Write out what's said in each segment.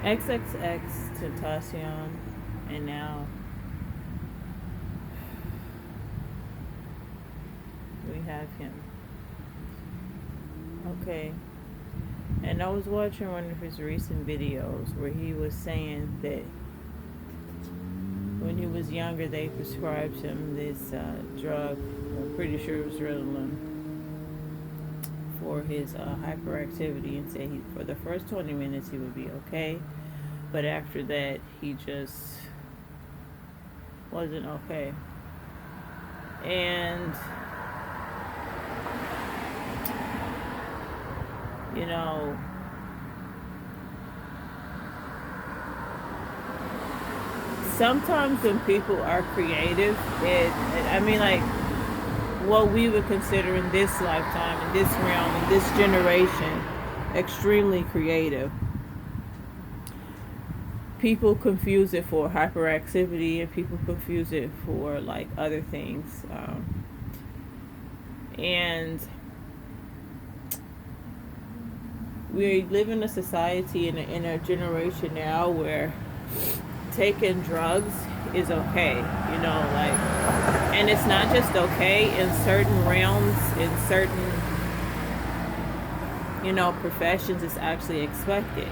XXX Tentacion, and now we have him. Okay. And I was watching one of his recent videos where he was saying that when he was younger, they prescribed him this drug. I'm pretty sure it was Ritalin for his hyperactivity, and said for the first 20 minutes he would be okay, but after that he just wasn't okay. And you know, sometimes when people are creative, I mean, like, what we would consider in this lifetime, in this realm, in this generation, extremely creative, people confuse it for hyperactivity, and people confuse it for like other things. And we live in a society, in a generation now, where taking drugs is okay, you know, like, and it's not just okay in certain realms, in certain, you know, professions. It's actually expected.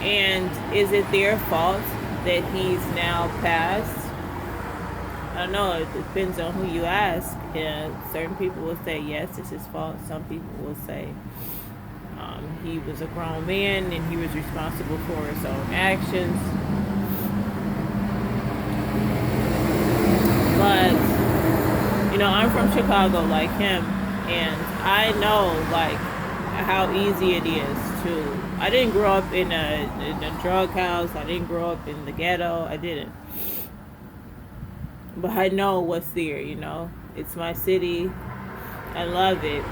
And is it their fault that he's now passed? I don't know. It depends on who you ask. And certain people will say yes, it's his fault. Some people will say he was a grown man and he was responsible for his own actions. But, you know, I'm from Chicago like him, and I know, like, how easy it is to... I didn't grow up in a drug house. I didn't grow up in the ghetto. I didn't. But I know what's there, you know. It's my city. I love it.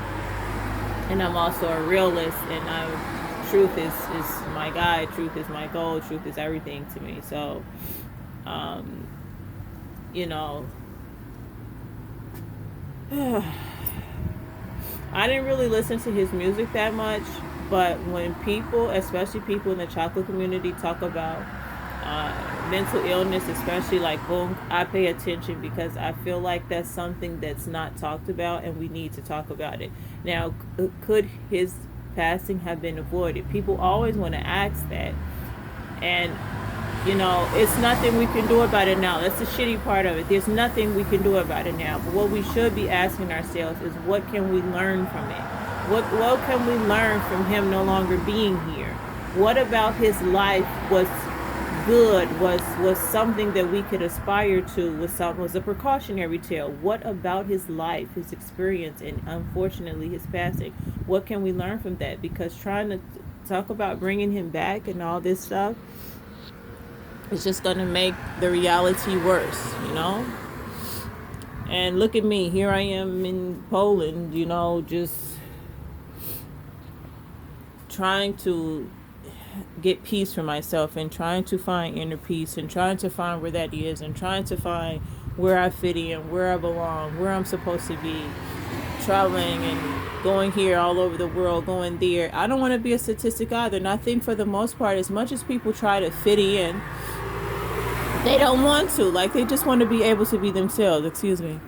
And I'm also a realist, and truth is my guide. Truth is my goal. Truth is everything to me. So, you know, I didn't really listen to his music that much, but when people, especially people in the chocolate community, talk about mental illness, especially like boom, I pay attention, because I feel like that's something that's not talked about, and we need to talk about it. Now, could his passing have been avoided? People always want to ask that, and you know, it's nothing we can do about it now. That's the shitty part of it. There's nothing we can do about it now. But what we should be asking ourselves is, what can we learn from it? What can we learn from him no longer being here? What about his life was good, was something that we could aspire to, was a precautionary tale? What about his life, his experience, and unfortunately his passing? What can we learn from that? Because trying to talk about bringing him back and all this stuff, it's just going to make the reality worse, you know? And look at me. Here I am in Poland, you know, just trying to get peace for myself, and trying to find inner peace, and trying to find where that is, and trying to find where I fit in, where I belong, where I'm supposed to be, traveling and going here all over the world, going there. I don't want to be a statistic either. And I think for the most part, as much as people try to fit in, they don't want to. Like, they just want to be able to be themselves. Excuse me.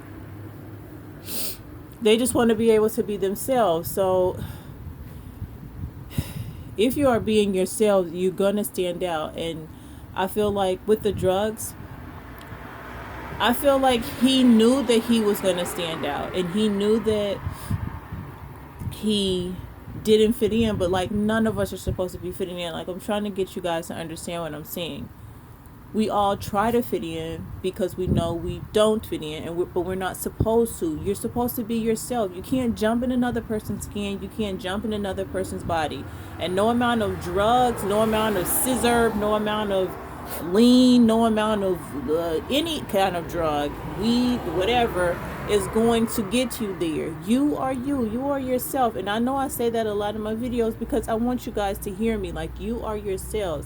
They just want to be able to be themselves. So if you are being yourself, you're going to stand out. And I feel like with the drugs, I feel like he knew that he was going to stand out. And he knew that he didn't fit in. But, like, none of us are supposed to be fitting in. Like, I'm trying to get you guys to understand what I'm saying. We all try to fit in because we know we don't fit in, but we're not supposed to. You're supposed to be yourself. You can't jump in another person's skin. You can't jump in another person's body. And no amount of drugs, no amount of scissor, no amount of lean, no amount of any kind of drug, weed, whatever, is going to get you there. You are you. You are yourself. And I know I say that a lot in my videos because I want you guys to hear me. Like, you are yourselves.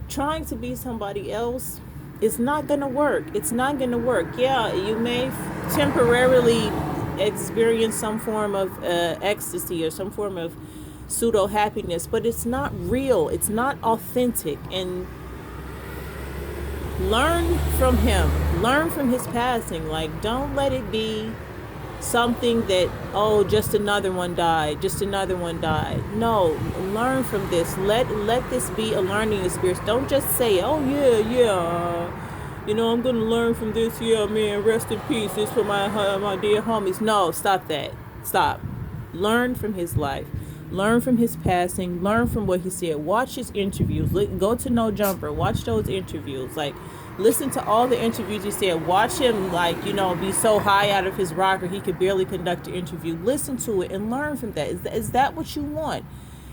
Trying to be somebody else is not going to work. It's not going to work. Yeah, you may temporarily experience some form of ecstasy or some form of pseudo happiness, but it's not real. It's not authentic. And learn from him. Learn from his passing. Like, don't let it be something that, oh, just another one died, just another one died. No, learn from this. Let this be a learning experience. Don't just say, oh yeah, I'm gonna learn from this. Yeah, man, rest in peace. This for my dear homies. No, stop that. Stop. Learn from his life. Learn from his passing. Learn from what he said. Watch his interviews. Go to No Jumper. Watch those interviews. Like, listen to all the interviews he said. Watch him, like, be so high out of his rocker he could barely conduct an interview. Listen to it and learn from that. Is that what you want?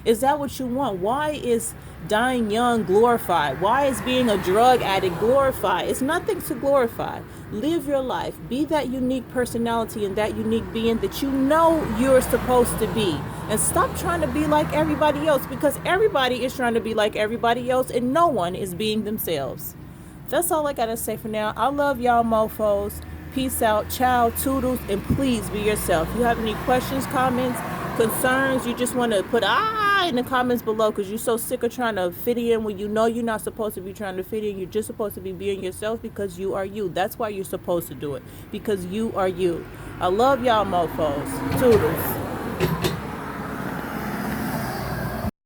Is that what you want? Why is dying young glorified? Why is being a drug addict glorified? It's nothing to glorify. Live your life. Be that unique personality and that unique being that you know you're supposed to be. And stop trying to be like everybody else, because everybody is trying to be like everybody else and no one is being themselves. That's all I gotta say for now. I love y'all mofos. Peace out. Ciao, toodles, and please be yourself. If you have any questions, comments, concerns, you just want to put in the comments below, because you're so sick of trying to fit in when you know you're not supposed to be trying to fit in. You're just supposed to be being yourself, because you are you. That's why you're supposed to do it, because you are you. I love y'all mofos. Toodles.